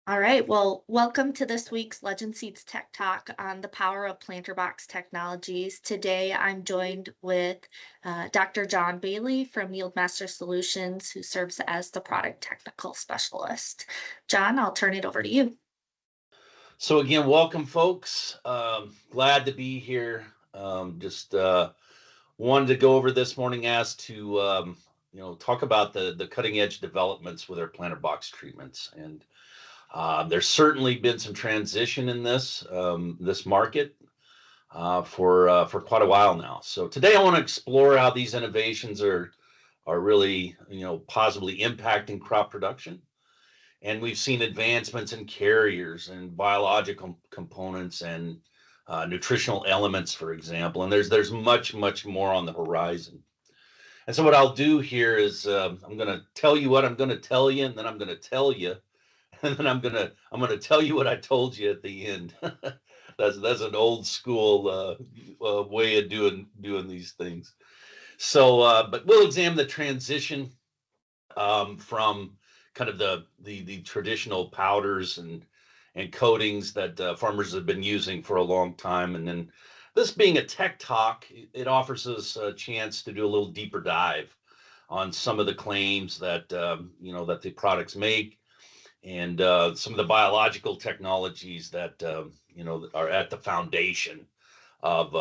All right. Well, welcome to this week's Legend Seeds Tech Talk on the power of planter box technologies. Today, I'm joined with Dr. John Bailey from Yieldmaster Solutions, who serves as the product technical specialist. John, I'll turn it over to you. So again, welcome, folks. Glad to be here. Just wanted to go over this morning as to talk about the cutting edge developments with our planter box treatments, and there's certainly been some transition in this market for quite a while now. So today I want to explore how these innovations are really positively impacting crop production, and we've seen advancements in carriers and biological components and nutritional elements, for example. And there's much more on the horizon. And so what I'll do here is I'm going to tell you what I'm going to tell you, and then I'm going to tell you, and then I'm going to tell you what I told you at the end. That's an old school way of doing these things. So, but we'll examine the transition from kind of the traditional powders and coatings that farmers have been using for a long time. And then this being a tech talk, it offers us a chance to do a little deeper dive on some of the claims that that the products make, and some of the biological technologies that are at the foundation of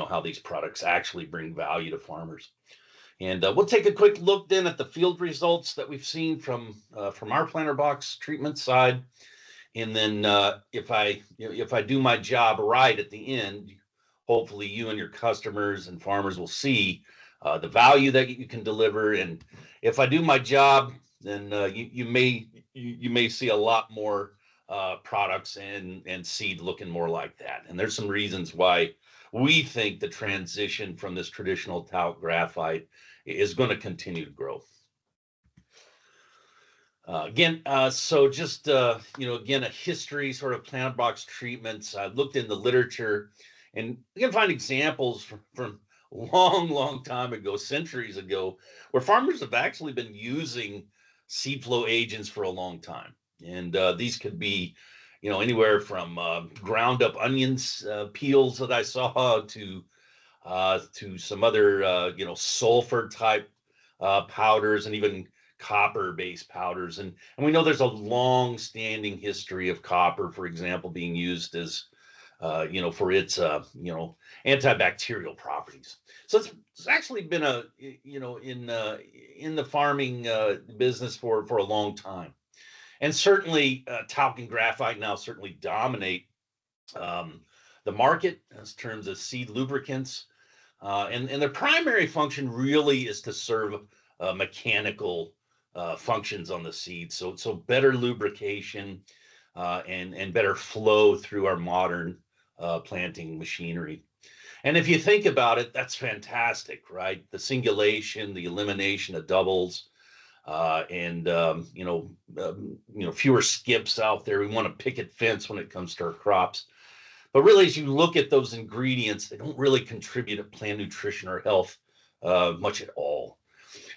how these products actually bring value to farmers. And we'll take a quick look then at the field results that we've seen from our planter box treatment side. And then if I do my job right at the end, hopefully you and your customers and farmers will see the value that you can deliver. And if I do my job, then you may see a lot more products and seed looking more like that. And there's some reasons why we think the transition from this traditional talc graphite is going to continue to grow. So just again, a history sort of plant box treatments. I looked in the literature, and you can find examples from long time ago, centuries ago, where farmers have actually been using seed flow agents for a long time. And these could be, anywhere from ground up onions peels that I saw to some other sulfur type powders, and even copper based powders. And we know there's a long standing history of copper, for example, being used as for its antibacterial properties. So it's actually been in the farming business for a long time. And certainly talc and graphite now certainly dominate the market in terms of seed lubricants. And their primary function really is to serve mechanical functions on the seed. So better lubrication and better flow through our modern planting machinery. And if you think about it, that's fantastic, right? The singulation, the elimination of doubles, and fewer skips out there. We want a picket fence when it comes to our crops. But really, as you look at those ingredients, they don't really contribute to plant nutrition or health much at all.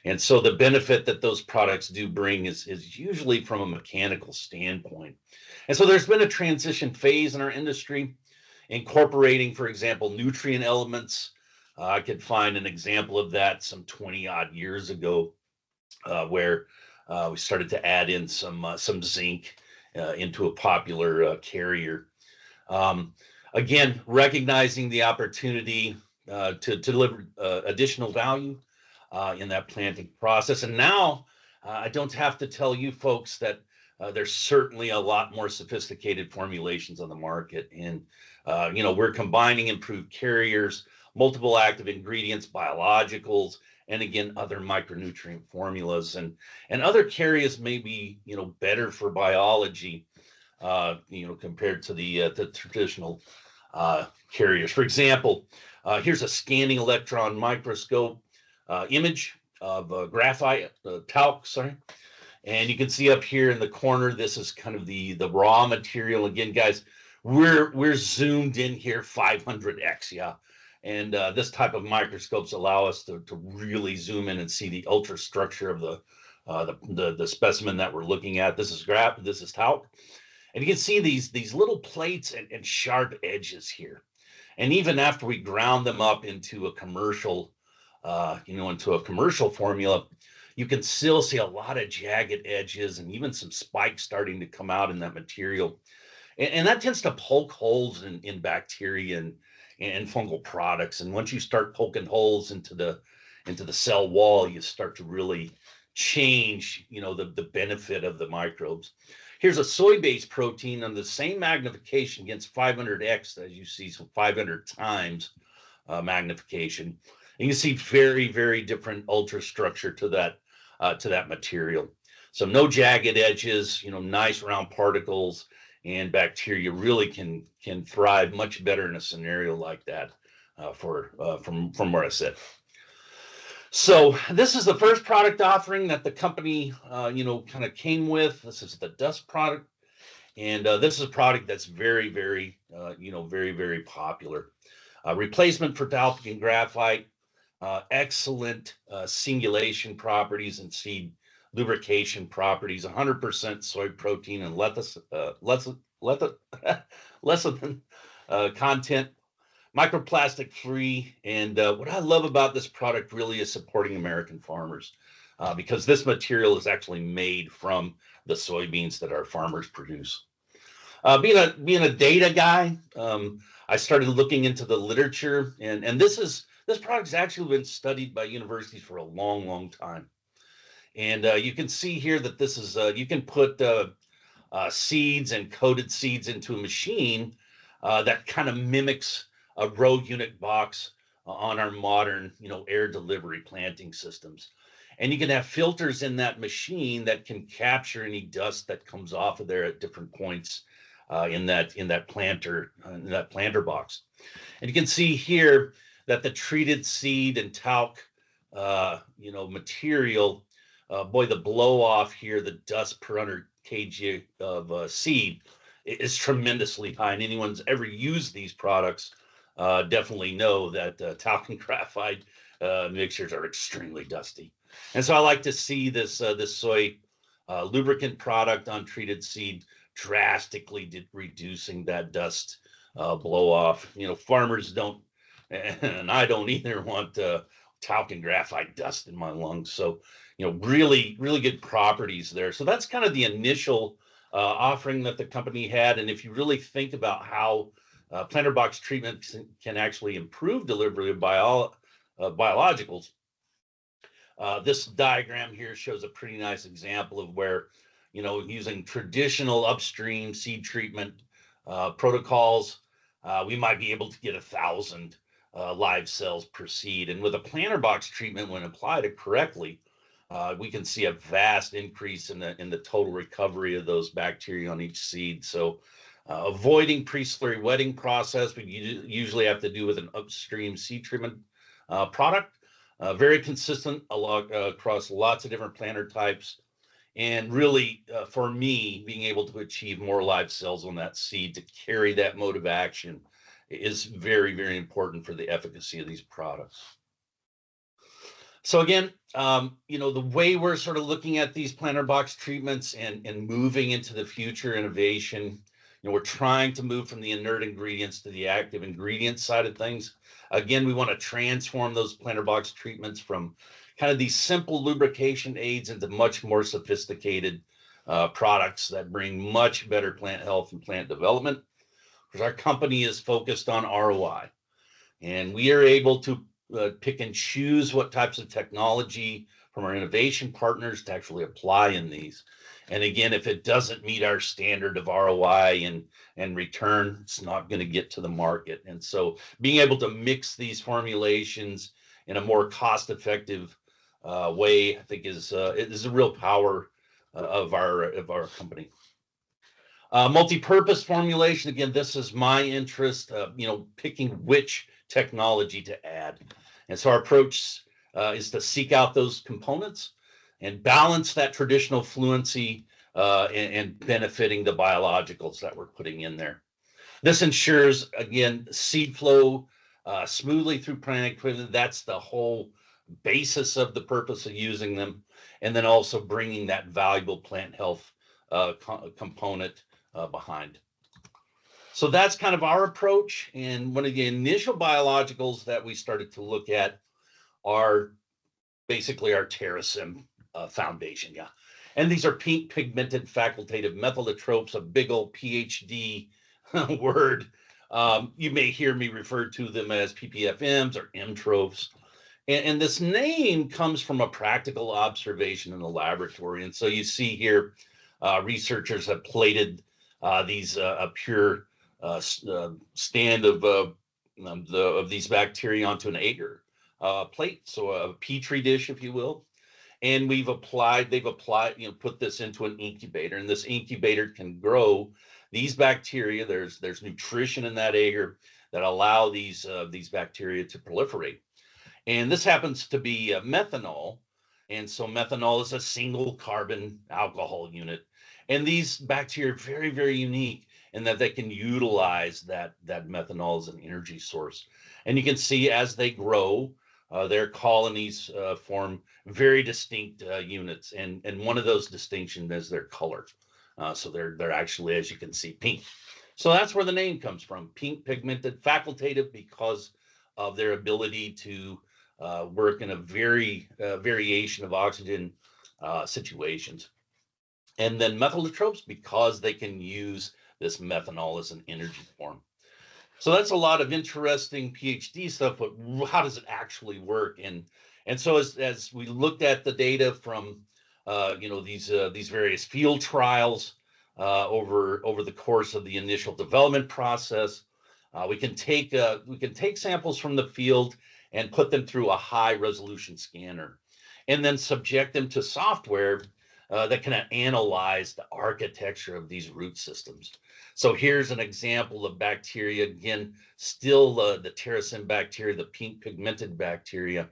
And so the benefit that those products do bring is usually from a mechanical standpoint. And so there's been a transition phase in our industry, incorporating, for example, nutrient elements. I could find an example of that some 20 odd years ago, where we started to add in some zinc into a popular carrier. Again, recognizing the opportunity to deliver additional value in that planting process. And now I don't have to tell you folks that there's certainly a lot more sophisticated formulations on the market. And, we're combining improved carriers, multiple active ingredients, biologicals, and again, other micronutrient formulas. And other carriers may be, better for biology, compared to the traditional carriers. For example, here's a scanning electron microscope image of graphite, talc, sorry. And you can see up here in the corner, this is kind of the raw material. Again, guys, we're zoomed in here 500x, yeah. And this type of microscopes allow us to really zoom in and see the ultrastructure of the specimen that we're looking at. This is talc. And you can see these little plates and sharp edges here. And even after we ground them up into a commercial, into a commercial formula, you can still see a lot of jagged edges and even some spikes starting to come out in that material. And that tends to poke holes in bacteria and fungal products. And once you start poking holes into the cell wall, you start to really change, the benefit of the microbes. Here's a soy-based protein on the same magnification against 500x, as you see, so 500 times magnification. And you see very, very different ultrastructure to that material. So no jagged edges, nice round particles, and bacteria really can thrive much better in a scenario like that from where I sit. So this is the first product offering that the company, kind of came with. This is the dust product, and this is a product that's very, very, very, very popular. Replacement for talcum graphite, excellent singulation properties and seed lubrication properties, 100% soy protein and lecithin content, microplastic free. And what I love about this product really is supporting American farmers because this material is actually made from the soybeans that our farmers produce. Being a data guy, I started looking into the literature, and this product has actually been studied by universities for a long, long time. And you can see here that this is you can put seeds and coated seeds into a machine that kind of mimics a row unit box on our modern, air delivery planting systems. And you can have filters in that machine that can capture any dust that comes off of there at different points in that planter box. And you can see here that the treated seed and talc, material, boy, the blow off here, the dust per 100 kg of seed is tremendously high. And anyone's ever used these products definitely know that talcum graphite mixtures are extremely dusty. And so I like to see this soy lubricant product on treated seed drastically reducing that dust blow off. Farmers don't, and I don't either, want talcum graphite dust in my lungs. So, really, really good properties there. So that's kind of the initial offering that the company had. And if you really think about how planter box treatment can actually improve delivery of biologicals, this diagram here shows a pretty nice example of where, using traditional upstream seed treatment protocols, we might be able to get 1,000 live cells per seed. And with a planter box treatment, when applied correctly, we can see a vast increase in the total recovery of those bacteria on each seed. So avoiding pre-slurry wetting process, we usually have to do with an upstream seed treatment product. Very consistent across lots of different planter types. And really, for me, being able to achieve more live cells on that seed to carry that mode of action is very, very important for the efficacy of these products. So again, the way we're sort of looking at these planter box treatments and moving into the future innovation, we're trying to move from the inert ingredients to the active ingredient side of things. Again, we want to transform those planter box treatments from kind of these simple lubrication aids into much more sophisticated products that bring much better plant health and plant development. Because our company is focused on ROI, and we are able to pick and choose what types of technology from our innovation partners to actually apply in these. And again, if it doesn't meet our standard of ROI and return, it's not going to get to the market. And so being able to mix these formulations in a more cost-effective way, I think is a real power of our company. Multi-purpose formulation. Again, this is my interest, picking which technology to add. And so our approach is to seek out those components and balance that traditional fluency and benefiting the biologicals that we're putting in there. This ensures, again, seed flow smoothly through plant equipment. That's the whole basis of the purpose of using them. And then also bringing that valuable plant health component behind. So that's kind of our approach. And one of the initial biologicals that we started to look at are basically our TerraSym foundation. Yeah. And these are pink pigmented facultative methylotropes, a big old PhD word. You may hear me refer to them as PPFMs or M-tropes. And this name comes from a practical observation in the laboratory. And so you see here, researchers have plated these a pure stand of these bacteria onto an agar plate, so a petri dish, if you will. And they've applied, put this into an incubator, and this incubator can grow these bacteria. There's nutrition in that agar that allow these bacteria to proliferate. And this happens to be methanol. And so methanol is a single carbon alcohol unit. And these bacteria are very, very unique in that they can utilize that methanol as an energy source. And you can see as they grow, their colonies form very distinct units. And one of those distinctions is their color. So they're actually, as you can see, pink. So that's where the name comes from, pink pigmented facultative, because of their ability to work in a very variation of oxygen situations. And then methylotropes, because they can use this methanol as an energy form. So that's a lot of interesting PhD stuff, but how does it actually work? And so as we looked at the data from these various field trials over the course of the initial development process, we can take samples from the field and put them through a high resolution scanner, and then subject them to software that can analyze the architecture of these root systems. So here's an example of bacteria, again, still the TerraSym bacteria, the pink pigmented bacteria.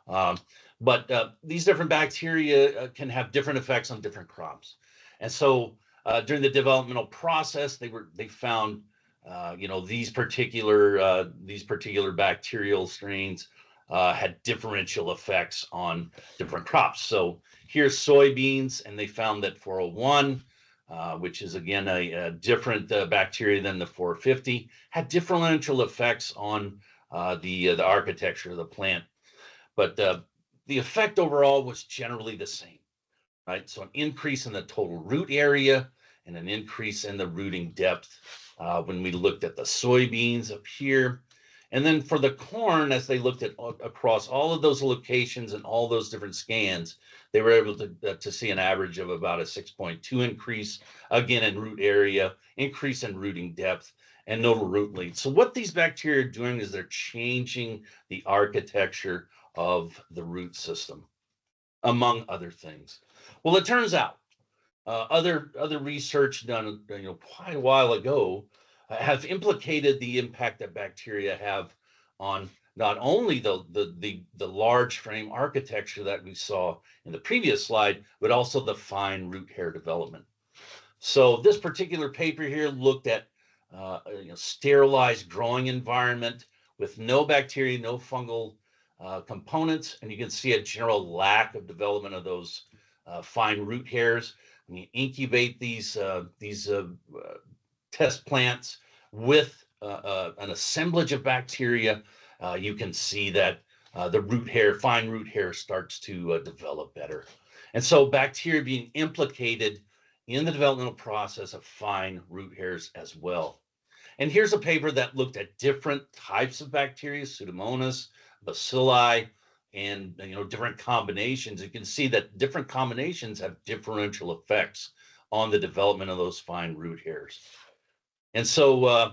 But these different bacteria can have different effects on different crops. And so during the developmental process, they found these particular bacterial strains had differential effects on different crops. So here's soybeans, and they found that 401, which is again a different bacteria than the 450, had differential effects on the architecture of the plant. But the effect overall was generally the same, right? So an increase in the total root area and an increase in the rooting depth when we looked at the soybeans up here. And then for the corn, as they looked at across all of those locations and all those different scans, they were able to see an average of about a 6.2 increase, again, in root area, increase in rooting depth, and nodal root lead. So what these bacteria are doing is they're changing the architecture of the root system, among other things. Well, it turns out other research done quite a while ago have implicated the impact that bacteria have on not only the large frame architecture that we saw in the previous slide, but also the fine root hair development. So this particular paper here looked at sterilized growing environment with no bacteria, no fungal components, and you can see a general lack of development of those fine root hairs. When you incubate these test plants with an assemblage of bacteria, you can see that the fine root hair starts to develop better. And so bacteria being implicated in the developmental process of fine root hairs as well. And here's a paper that looked at different types of bacteria, Pseudomonas, bacilli, and different combinations. You can see that different combinations have differential effects on the development of those fine root hairs. And so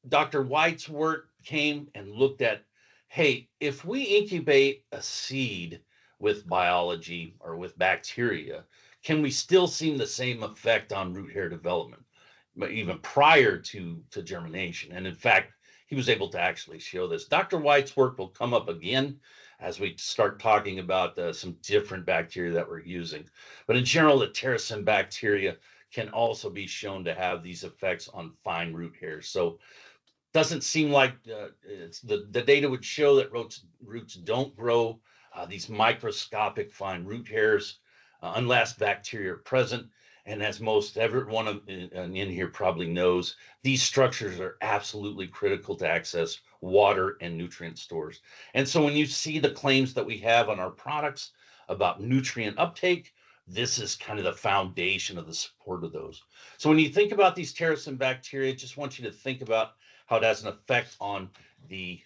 Dr. White's work came and looked at, hey, if we incubate a seed with biology or with bacteria, can we still see the same effect on root hair development, but even prior to germination? And in fact, he was able to actually show this. Dr. White's work will come up again as we start talking about some different bacteria that we're using. But in general, the TerraSym bacteria can also be shown to have these effects on fine root hairs. So doesn't seem like the data would show that roots don't grow these microscopic fine root hairs unless bacteria are present. And as most everyone in here probably knows, these structures are absolutely critical to access water and nutrient stores. And so when you see the claims that we have on our products about nutrient uptake, this is kind of the foundation of the support of those. So when you think about these terracin bacteria, just want you to think about how it has an effect on the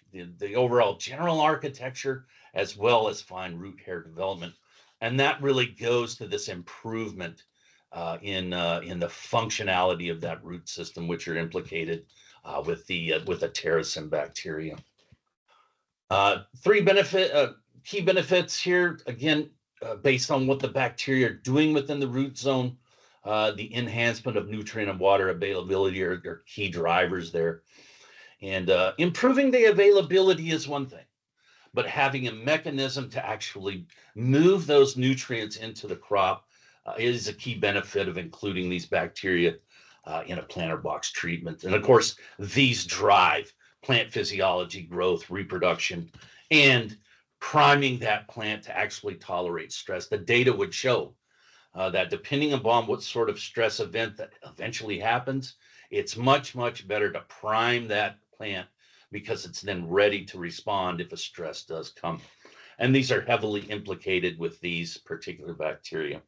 overall general architecture as well as fine root hair development. And that really goes to this improvement in the functionality of that root system, which are implicated with the terracin bacteria. Three key benefits here, again, based on what the bacteria are doing within the root zone. The enhancement of nutrient and water availability are key drivers there. And improving the availability is one thing, but having a mechanism to actually move those nutrients into the crop is a key benefit of including these bacteria in a planter box treatment. And of course, these drive plant physiology, growth, reproduction, and priming that plant to actually tolerate stress. The data would show that depending upon what sort of stress event that eventually happens, it's much, much better to prime that plant because it's then ready to respond if a stress does come. And these are heavily implicated with these particular bacteria.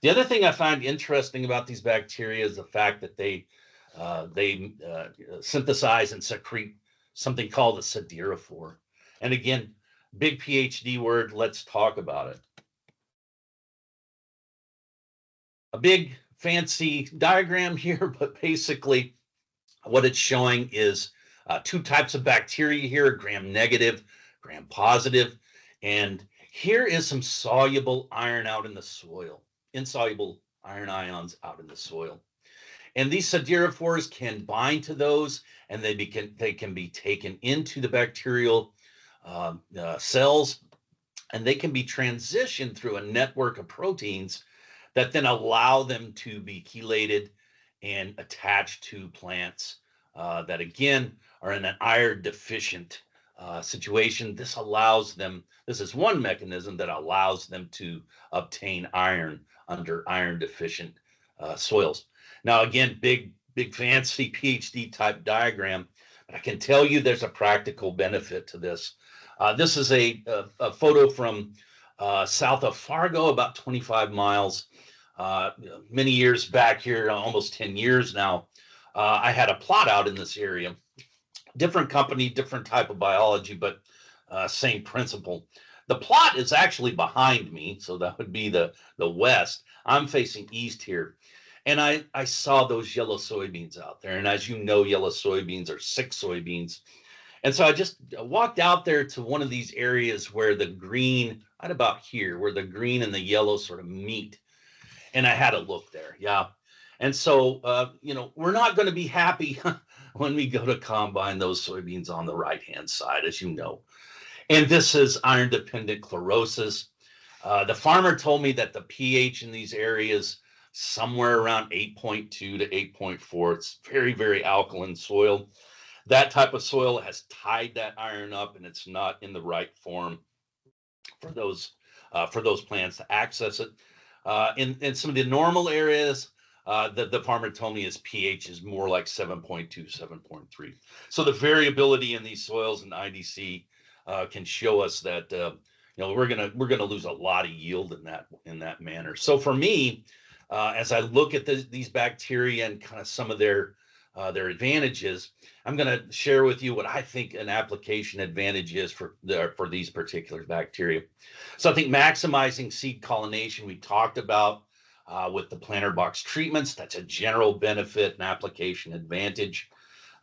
The other thing I find interesting about these bacteria is the fact that they synthesize and secrete something called a siderophore. And again, big PhD word, let's talk about it. A big fancy diagram here, but basically what it's showing is two types of bacteria here, gram negative, gram positive. And here is some soluble iron out in the soil, insoluble iron ions out in the soil. And these siderophores can bind to those, and they can be taken into the bacterial cells, and they can be transitioned through a network of proteins that then allow them to be chelated and attached to plants that, again, are in an iron deficient situation. This allows them, this is one mechanism that allows them to obtain iron under iron deficient soils. Now, again, big fancy PhD type diagram, but I can tell you there's a practical benefit to this. This is a photo from south of Fargo, about 25 miles. Many years back here, almost 10 years now, I had a plot out in this area. Different company, different type of biology, but same principle. The plot is actually behind me, so that would be the west. I'm facing east here. And I saw those yellow soybeans out there. And as you know, yellow soybeans are sick soybeans. And so I just walked out there to one of these areas where the green, right about here, where the green and the yellow sort of meet. And I had a look there. Yeah. And so, we're not going to be happy when we go to combine those soybeans on the right-hand side, as you know. And this is iron-dependent chlorosis. The farmer told me that the pH in these areas somewhere around 8.2 to 8.4. It's very, very alkaline soil. That type of soil has tied that iron up, and it's not in the right form for those plants to access it. In some of the normal areas, the farmer told me his pH is more like 7.2, 7.3. So the variability in these soils and IDC can show us that we're gonna lose a lot of yield in that manner. So for me, as I look at these bacteria and kind of some of their advantages, I'm going to share with you what I think an application advantage is for these particular bacteria. So I think maximizing seed collination, we talked about with the planter box treatments. That's a general benefit and application advantage.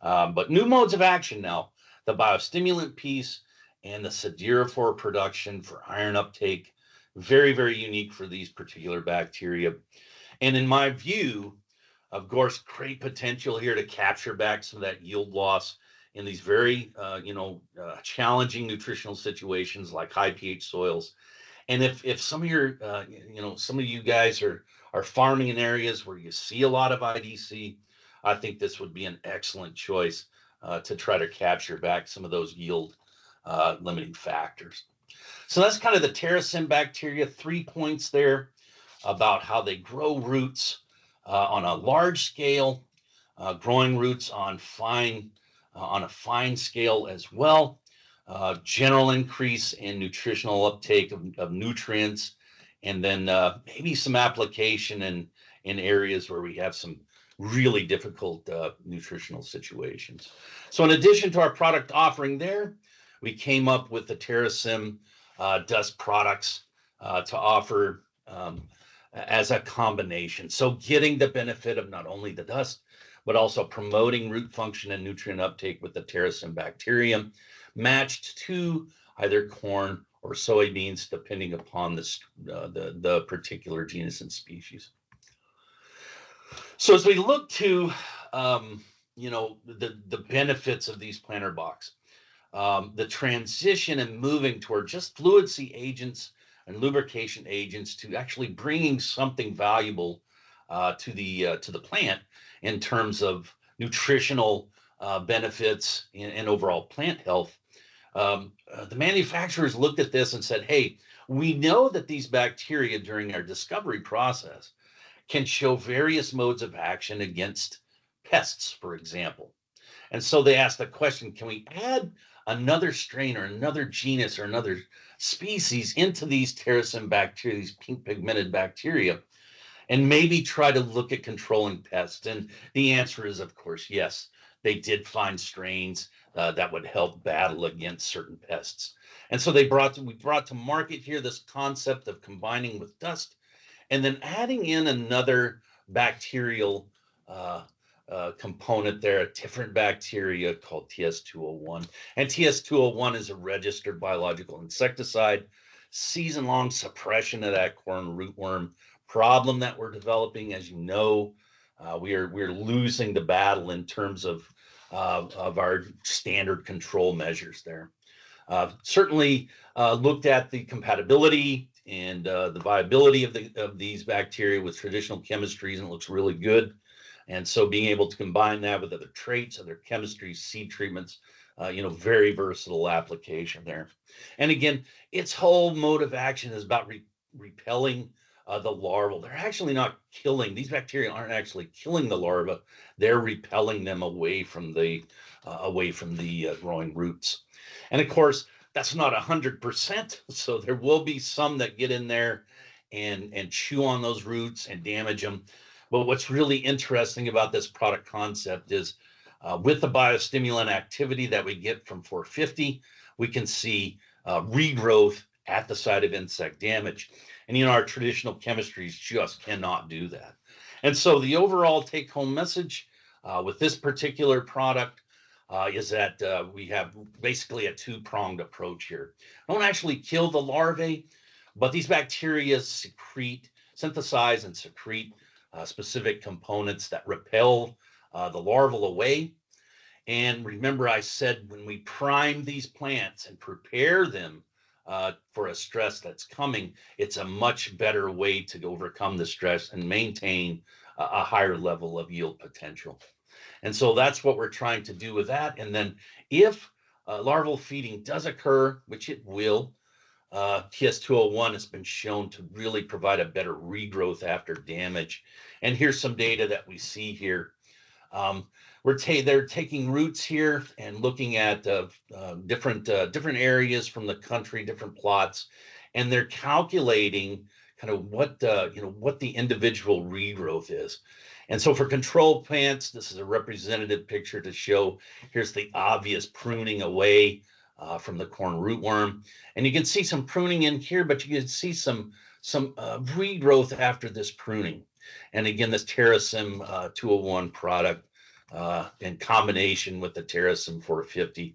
But new modes of action now, the biostimulant piece and the siderophore production for iron uptake, very, very unique for these particular bacteria. And in my view, of course, great potential here to capture back some of that yield loss in these very, challenging nutritional situations like high pH soils. And if some of your, some of you guys are farming in areas where you see a lot of IDC, I think this would be an excellent choice to try to capture back some of those yield limiting factors. So that's kind of the terracin bacteria, 3 points there about how they grow roots, on a large scale, growing roots on a fine scale as well. General increase in nutritional uptake of nutrients, and then maybe some application in areas where we have some really difficult nutritional situations. So in addition to our product offering there, we came up with the TerraSym dust products to offer as a combination. So getting the benefit of not only the dust, but also promoting root function and nutrient uptake with the TerraSym bacterium, matched to either corn or soybeans, depending upon the particular genus and species. So as we look to the benefits of these planter box, the transition and moving toward just fluidency agents and lubrication agents to actually bringing something valuable to the plant in terms of nutritional benefits and overall plant health. The manufacturers looked at this and said, hey, we know that these bacteria during our discovery process can show various modes of action against pests, for example. And so they asked the question, can we add another strain or another genus or another species into these TerraSym bacteria, these pink pigmented bacteria, and maybe try to look at controlling pests? And the answer is, of course, yes. They did find strains that would help battle against certain pests. And so we brought to market here this concept of combining with dust and then adding in another bacterial component there, a different bacteria called TS201. And TS201 is a registered biological insecticide, season-long suppression of that corn rootworm problem that we're developing. As you know, we're losing the battle in terms of our standard control measures there. Certainly looked at the compatibility and the viability of these bacteria with traditional chemistries, and it looks really good. And so being able to combine that with other traits, other chemistries, seed treatments, very versatile application there. And again, its whole mode of action is about repelling the larval. They're actually not killing. These bacteria aren't actually killing the larva. They're repelling them away from the growing roots. And of course, that's not 100%. So there will be some that get in there and chew on those roots and damage them. But what's really interesting about this product concept is with the biostimulant activity that we get from 450, we can see regrowth at the site of insect damage. And our traditional chemistries just cannot do that. And so the overall take-home message with this particular product is that we have basically a two-pronged approach here. Don't actually kill the larvae, but these bacteria synthesize and secrete specific components that repel the larval away. And remember, I said when we prime these plants and prepare them for a stress that's coming, it's a much better way to overcome the stress and maintain a higher level of yield potential. And so that's what we're trying to do with that. And then if larval feeding does occur, which it will, TS201 has been shown to really provide a better regrowth after damage. And here's some data that we see here. They're taking roots here and looking at different areas from the country, different plots, and they're calculating kind of what the individual regrowth is. And so for control plants, this is a representative picture to show. Here's the obvious pruning away from the corn rootworm, and you can see some pruning in here, but you can see some regrowth after this pruning. And again, this TerraSym 201 product in combination with the TerraSym 450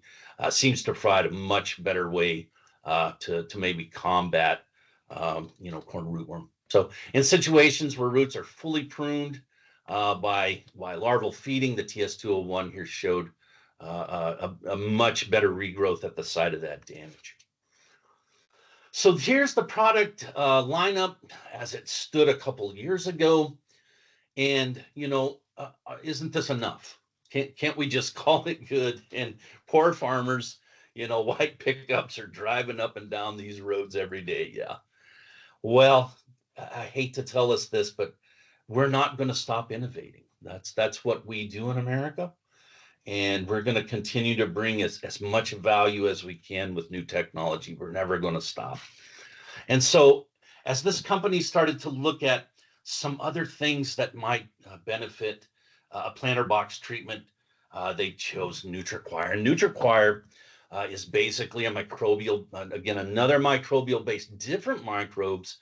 seems to provide a much better way to maybe combat corn rootworm. So in situations where roots are fully pruned by larval feeding, the TS201 here showed a much better regrowth at the site of that damage. So here's the product lineup as it stood a couple years ago. And, isn't this enough? Can't we just call it good? And poor farmers, white pickups are driving up and down these roads every day. Yeah. Well, I hate to tell us this, but we're not going to stop innovating. That's what we do in America. And we're going to continue to bring as much value as we can with new technology. We're never going to stop. And so, as this company started to look at some other things that might benefit a planter box treatment, they chose NutriQuire. And NutriQuire is basically a microbial, again, another microbial based, different microbes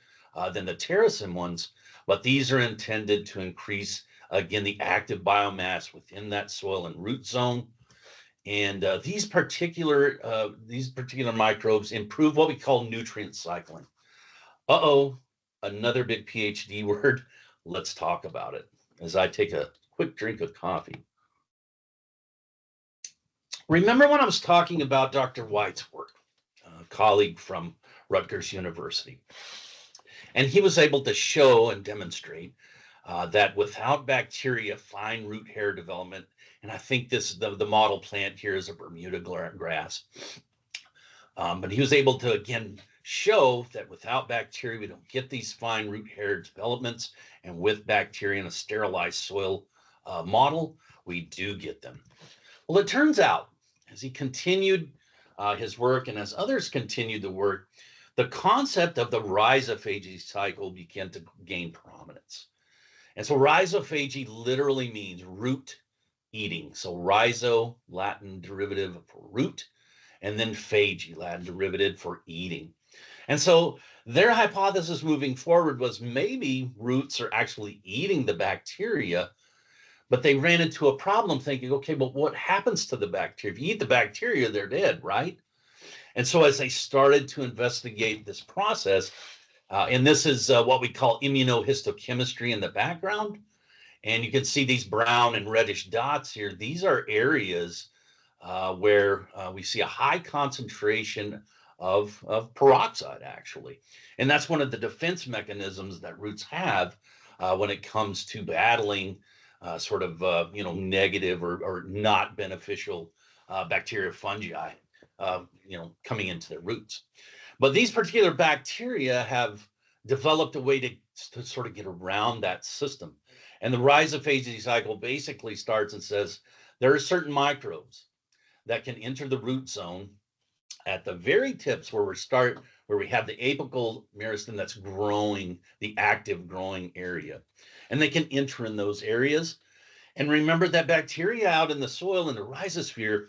than the Terrasym ones, but these are intended to increase, again, the active biomass within that soil and root zone. And these particular microbes improve what we call nutrient cycling. Uh-oh, another big PhD word. Let's talk about it as I take a quick drink of coffee. Remember when I was talking about Dr. White's work, a colleague from Rutgers University, and he was able to show and demonstrate that without bacteria, fine root hair development, and I think the model plant here is a Bermuda grass, but he was able to again show that without bacteria, we don't get these fine root hair developments, and with bacteria in a sterilized soil model, we do get them. Well, it turns out, as he continued his work and as others continued the work, the concept of the rhizophagy cycle began to gain prominence. And so rhizophagy literally means root eating. So rhizo, Latin derivative for root, and then phagy, Latin derivative for eating. And so their hypothesis moving forward was maybe roots are actually eating the bacteria, but they ran into a problem thinking, okay, but what happens to the bacteria? If you eat the bacteria, they're dead, right? And so as they started to investigate this process, and this is what we call immunohistochemistry in the background, and you can see these brown and reddish dots here. These are areas where we see a high concentration of peroxide, actually. And that's one of the defense mechanisms that roots have when it comes to battling negative or not beneficial bacteria, fungi, coming into their roots. But these particular bacteria have developed a way to sort of get around that system. And the rhizophagy cycle basically starts and says there are certain microbes that can enter the root zone at the very tips where we have the apical meristem that's growing, the active growing area. And they can enter in those areas. And remember that bacteria out in the soil in the rhizosphere,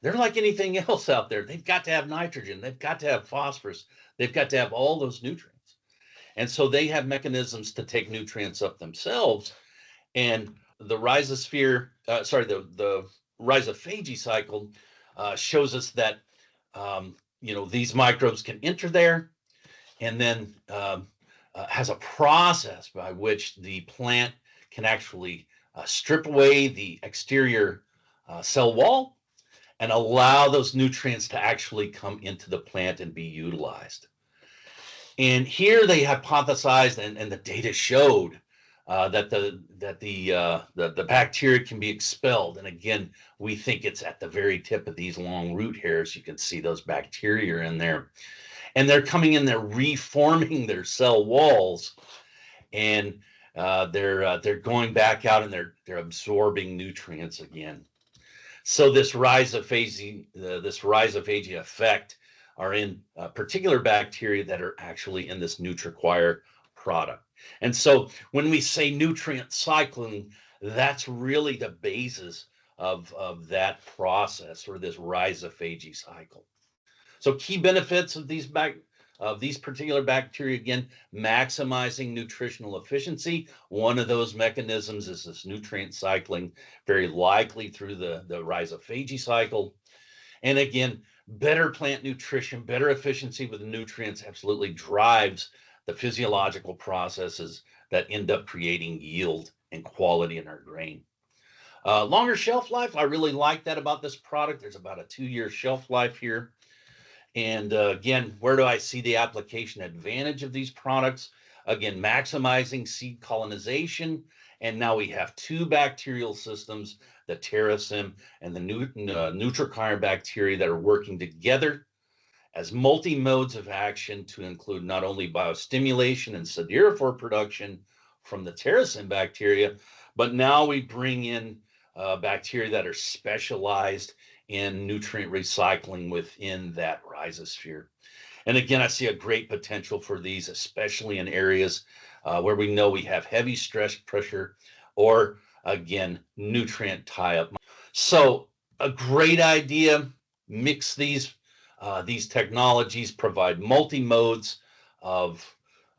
they're like anything else out there. They've got to have nitrogen. They've got to have phosphorus. They've got to have all those nutrients. And so they have mechanisms to take nutrients up themselves. And the rhizophagy cycle shows us that, these microbes can enter there and then has a process by which the plant can actually strip away the exterior cell wall and allow those nutrients to actually come into the plant and be utilized. And here they hypothesized, and the data showed that the bacteria can be expelled. And again, we think it's at the very tip of these long root hairs. You can see those bacteria in there, and they're coming in, they're reforming their cell walls, and they're going back out and they're absorbing nutrients again. So this rhizophagy effect are in particular bacteria that are actually in this NutriQuire product. And so when we say nutrient cycling, that's really the basis of that process, or this rhizophagy cycle. So key benefits of these particular bacteria, again, maximizing nutritional efficiency. One of those mechanisms is this nutrient cycling, very likely through the rhizophagy cycle. And again, better plant nutrition, better efficiency with nutrients absolutely drives the physiological processes that end up creating yield and quality in our grain. Longer shelf life, I really like that about this product. There's about a 2-year shelf life here. And again, where do I see the application advantage of these products? Again, maximizing seed colonization. And now we have 2 bacterial systems, the Terrasym and the NutriQuire bacteria, that are working together as multi-modes of action to include not only biostimulation and siderophore production from the Terracin bacteria, but now we bring in bacteria that are specialized in nutrient recycling within that rhizosphere. And again, I see a great potential for these, especially in areas where we know we have heavy stress pressure or, again, nutrient tie-up. So a great idea, mix these technologies, provide multi-modes of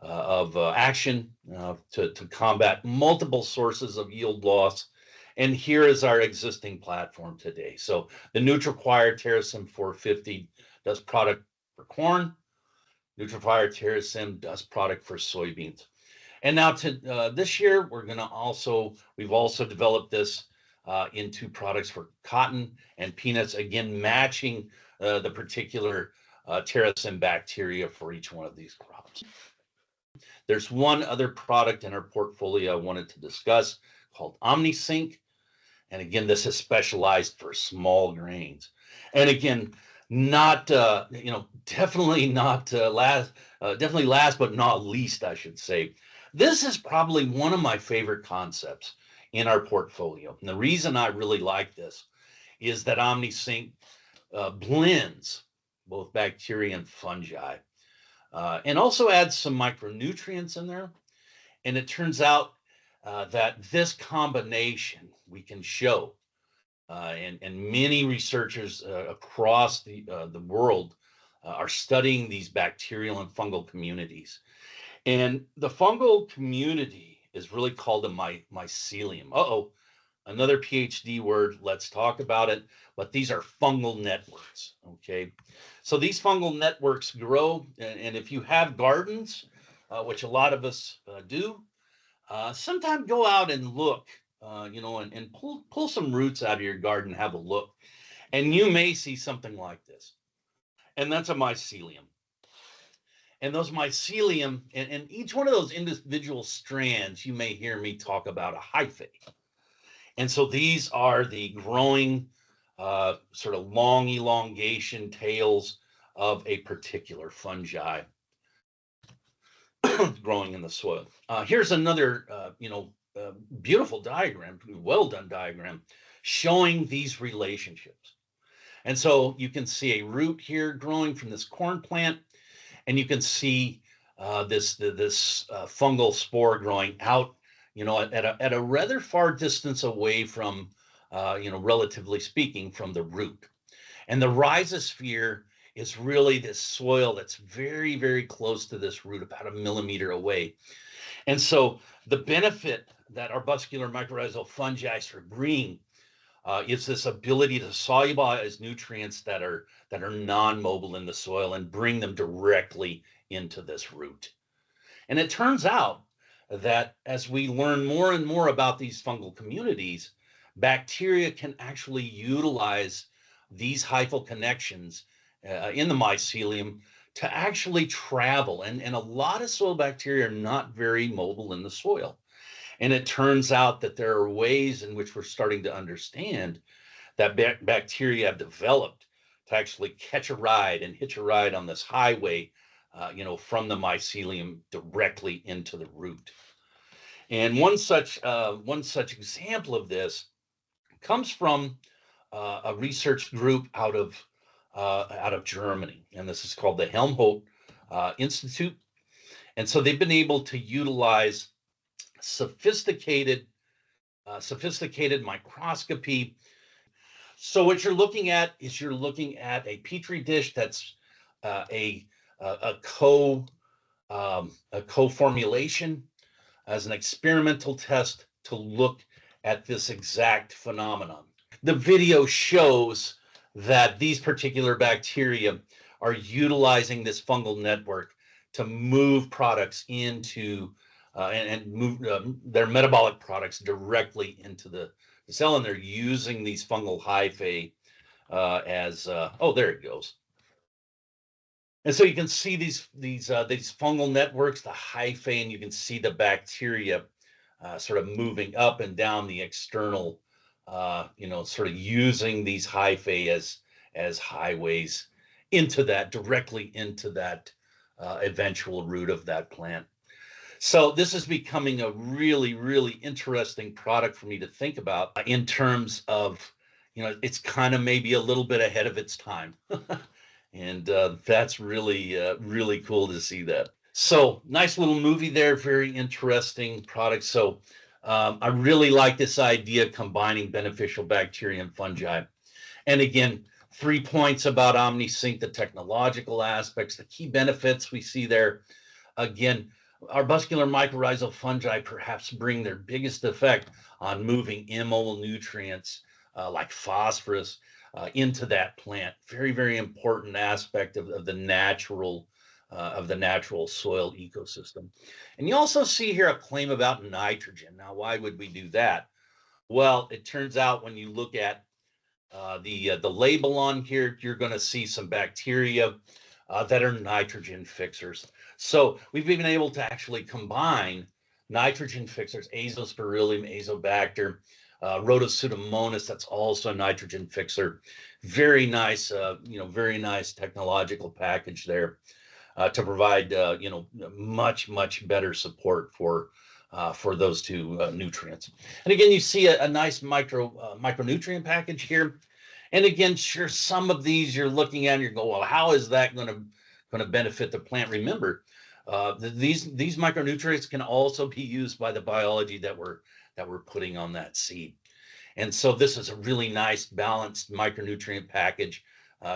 action to combat multiple sources of yield loss. And here is our existing platform today. So the NutriQuire Terracin 450 does product for corn. NutriFire Terracin does product for soybeans. And now to this year, we've also developed this into products for cotton and peanuts, again, matching the particular Terracin bacteria for each one of these crops. There's one other product in our portfolio I wanted to discuss called OmniSync. And again, this is specialized for small grains. And again, not definitely not definitely last but not least, I should say. This is probably one of my favorite concepts in our portfolio. And the reason I really like this is that OmniSync blends both bacteria and fungi, and also adds some micronutrients in there. And it turns out that this combination we can show, and many researchers across the world are studying these bacterial and fungal communities. And the fungal community is really called a mycelium. Another PhD word. Let's talk about it. But these are fungal networks. Okay, so these fungal networks grow, and if you have gardens, which a lot of us do, sometimes go out and look, and pull some roots out of your garden, have a look, and you may see something like this, and that's a mycelium. And those mycelium, and each one of those individual strands, you may hear me talk about a hyphae. And so these are the growing, sort of long elongation tails of a particular fungi growing in the soil. Here's another, beautiful diagram, well done diagram, showing these relationships. And so you can see a root here growing from this corn plant, and you can see this fungal spore growing out, at a rather far distance away from, relatively speaking, from the root. And the rhizosphere is really this soil that's very, very close to this root, about 1 millimeter away. And so the benefit that arbuscular mycorrhizal fungi bring is this ability to solubilize nutrients that are non-mobile in the soil and bring them directly into this root. And it turns out that as we learn more and more about these fungal communities, bacteria can actually utilize these hyphal connections in the mycelium to actually travel. And a lot of soil bacteria are not very mobile in the soil. And it turns out that there are ways in which we're starting to understand that bacteria have developed to actually catch a ride and hitch a ride on this highway, from the mycelium directly into the root. And one such example of this comes from a research group out of Germany, and this is called the Helmholtz Institute. And so they've been able to utilize sophisticated microscopy. So what you're looking at is a petri dish that's a co-formulation as an experimental test to look at this exact phenomenon. The video shows that these particular bacteria are utilizing this fungal network to move products into and move their metabolic products directly into the cell, and they're using these fungal hyphae as there it goes. And so you can see these fungal networks, the hyphae, and you can see the bacteria sort of moving up and down the external, sort of using these hyphae as highways directly into that eventual root of that plant. So this is becoming a really, really interesting product for me to think about in terms of, it's kind of maybe a little bit ahead of its time. And that's really, really cool to see that. So nice little movie there, very interesting product. So I really like this idea combining beneficial bacteria and fungi. And again, 3 points about OmniSync, the technological aspects, the key benefits we see there. Again, arbuscular mycorrhizal fungi perhaps bring their biggest effect on moving immoral nutrients like phosphorus into that plant. Very, very important aspect of the natural soil ecosystem. And you also see here a claim about nitrogen. Now, why would we do that? Well, it turns out when you look at the label on here, you're going to see some bacteria that are nitrogen fixers. So we've been able to actually combine nitrogen fixers, Azospirillum, Azobacter, Rhodosudomonas, that's also a nitrogen fixer. Very nice, very nice technological package there to provide, much better support for those two nutrients. And again, you see a nice micronutrient package here. And again, sure, some of these you're looking at and you go, well, how is that going to benefit the plant? Remember, these micronutrients can also be used by the biology that we're putting on that seed. And so this is a really nice balanced micronutrient package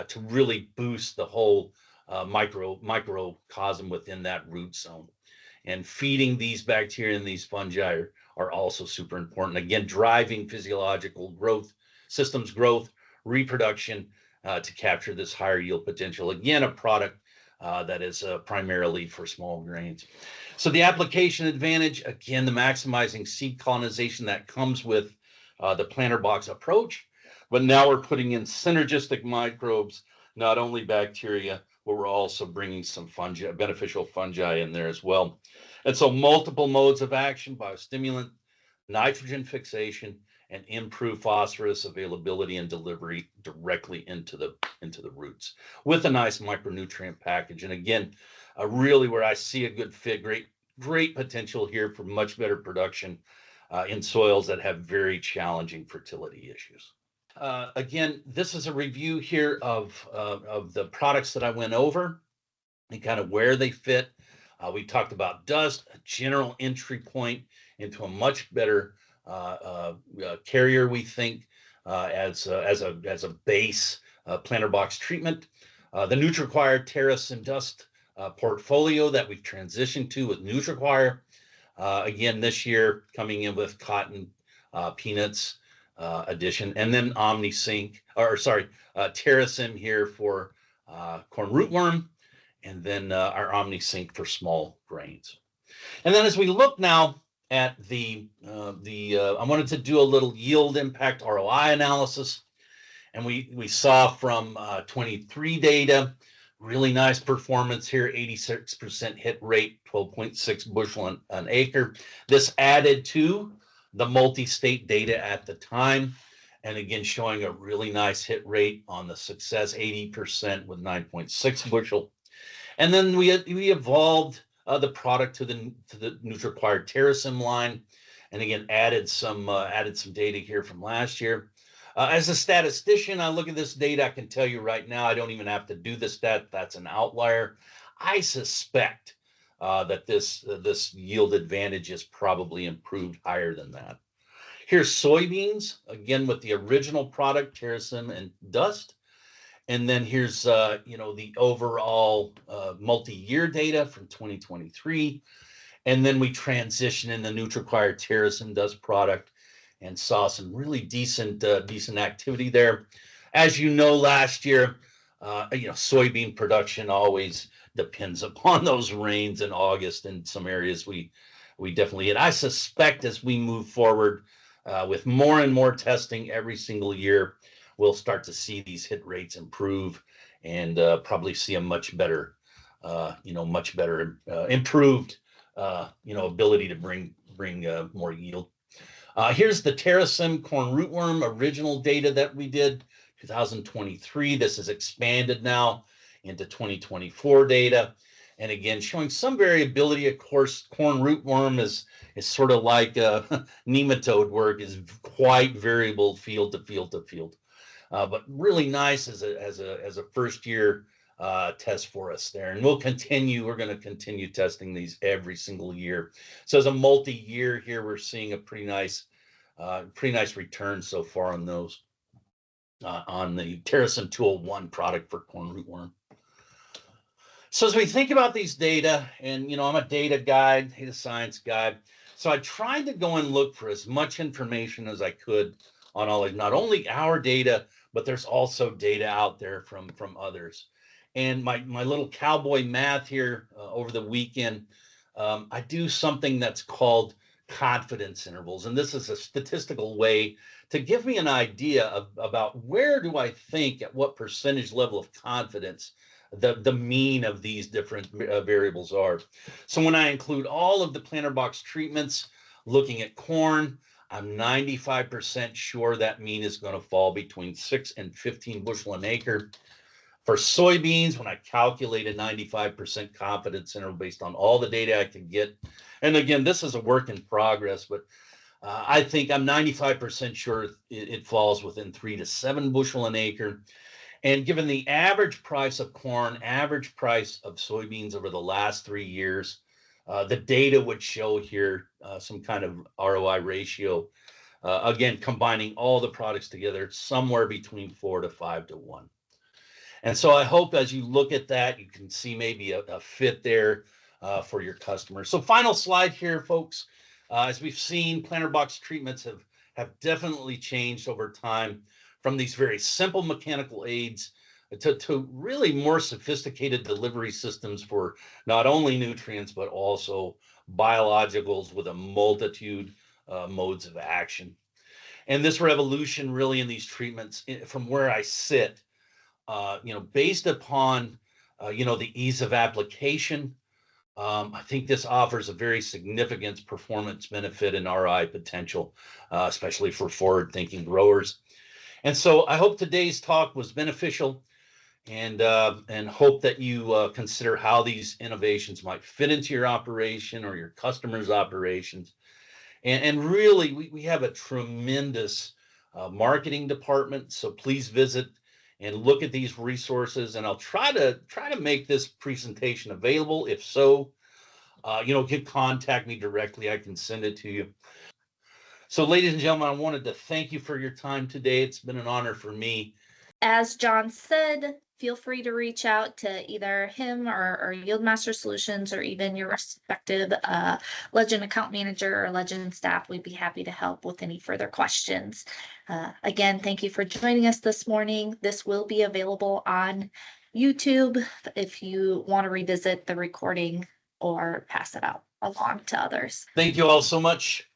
to really boost the whole microcosm within that root zone. And feeding these bacteria and these fungi are also super important. Again, driving physiological growth, systems growth, reproduction to capture this higher yield potential. Again, a product that is primarily for small grains. So the application advantage, again, the maximizing seed colonization that comes with the planter box approach. But now we're putting in synergistic microbes, not only bacteria, but we're also bringing some fungi, beneficial fungi in there as well. And so multiple modes of action, biostimulant, nitrogen fixation, and improved phosphorus availability and delivery directly into the roots with a nice micronutrient package. And again, really where I see a good fit, great potential here for much better production in soils that have very challenging fertility issues. Again, this is a review here of the products that I went over and kind of where they fit. We talked about dust, a general entry point into a much better carrier, we think, as a base planter box treatment. The NutriQuire TerraSym Dust portfolio that we've transitioned to with NutriQuire. Again, this year coming in with cotton, peanuts, addition, and then OmniSync, TerraSym here for corn rootworm, and then our OmniSync for small grains. And then as we look now at I wanted to do a little yield impact ROI analysis, and we saw from 23 data, really nice performance here, 86% hit rate, 12.6 bushel an acre. This added to the multi-state data at the time, and again showing a really nice hit rate on the success, 80% with 9.6 bushel. And then we evolved the product to the NutriQuire TerraSym line, and again added some data here from last year. As a statistician, I look at this data, I can tell you right now, I don't even have to do the stat. That's an outlier. I suspect that this yield advantage is probably improved higher than that. Here's soybeans, again with the original product, TerraSym and Dust. And then here's the overall multi-year data from 2023. And then we transition in the NutriQuire TerraSym Dust product and saw some really decent activity there. As you know, last year, soybean production always depends upon those rains in August. In some areas we definitely hit. I suspect as we move forward with more and more testing every single year, we'll start to see these hit rates improve and probably see a much better improved ability to bring more yield. Here's the TerraSym corn rootworm original data that we did 2023. This is expanded now into 2024 data. And again, showing some variability. Of course, corn rootworm is sort of like nematode work, is quite variable field to field to field. But really nice as a first year test for us there. And we're going to continue testing these every single year. So as a multi-year here, we're seeing a pretty nice return so far on those, on the Terrasym 201 product for corn rootworm. So as we think about these data, and I'm a data science guy, so I tried to go and look for as much information as I could on not only our data, but there's also data out there from others. And my little cowboy math here over the weekend, I do something that's called confidence intervals, and this is a statistical way to give me an idea about where do I think, at what percentage level of confidence the mean of these different variables are. So when I include all of the planter box treatments, looking at corn, I'm 95% sure that mean is going to fall between 6 and 15 bushel an acre. For soybeans, when I calculate a 95% confidence interval based on all the data I can get, and again, this is a work in progress, but I think I'm 95% sure it falls within 3 to 7 bushel an acre. And given the average price of corn, average price of soybeans over the last 3 years, the data would show here some kind of ROI ratio. Again, combining all the products together, somewhere between 4 to 5 to 1. And so I hope as you look at that, you can see maybe a fit there for your customers. So final slide here, folks. As we've seen, planter box treatments have definitely changed over time, from these very simple mechanical aids to really more sophisticated delivery systems for not only nutrients, but also biologicals with a multitude modes of action. And this revolution really in these treatments, from where I sit, based upon, the ease of application, I think this offers a very significant performance benefit and ROI potential, especially for forward-thinking growers. And so I hope today's talk was beneficial, and hope that you consider how these innovations might fit into your operation or your customers' operations. And really, we have a tremendous marketing department, so please visit and look at these resources. And I'll try to make this presentation available. If so, contact me directly. I can send it to you. So, ladies and gentlemen, I wanted to thank you for your time today. It's been an honor for me. As John said, feel free to reach out to either him or Yieldmaster Solutions, or even your respective Legend account manager or Legend staff. We'd be happy to help with any further questions. Again, thank you for joining us this morning. This will be available on YouTube if you want to revisit the recording or pass it out along to others. Thank you all so much.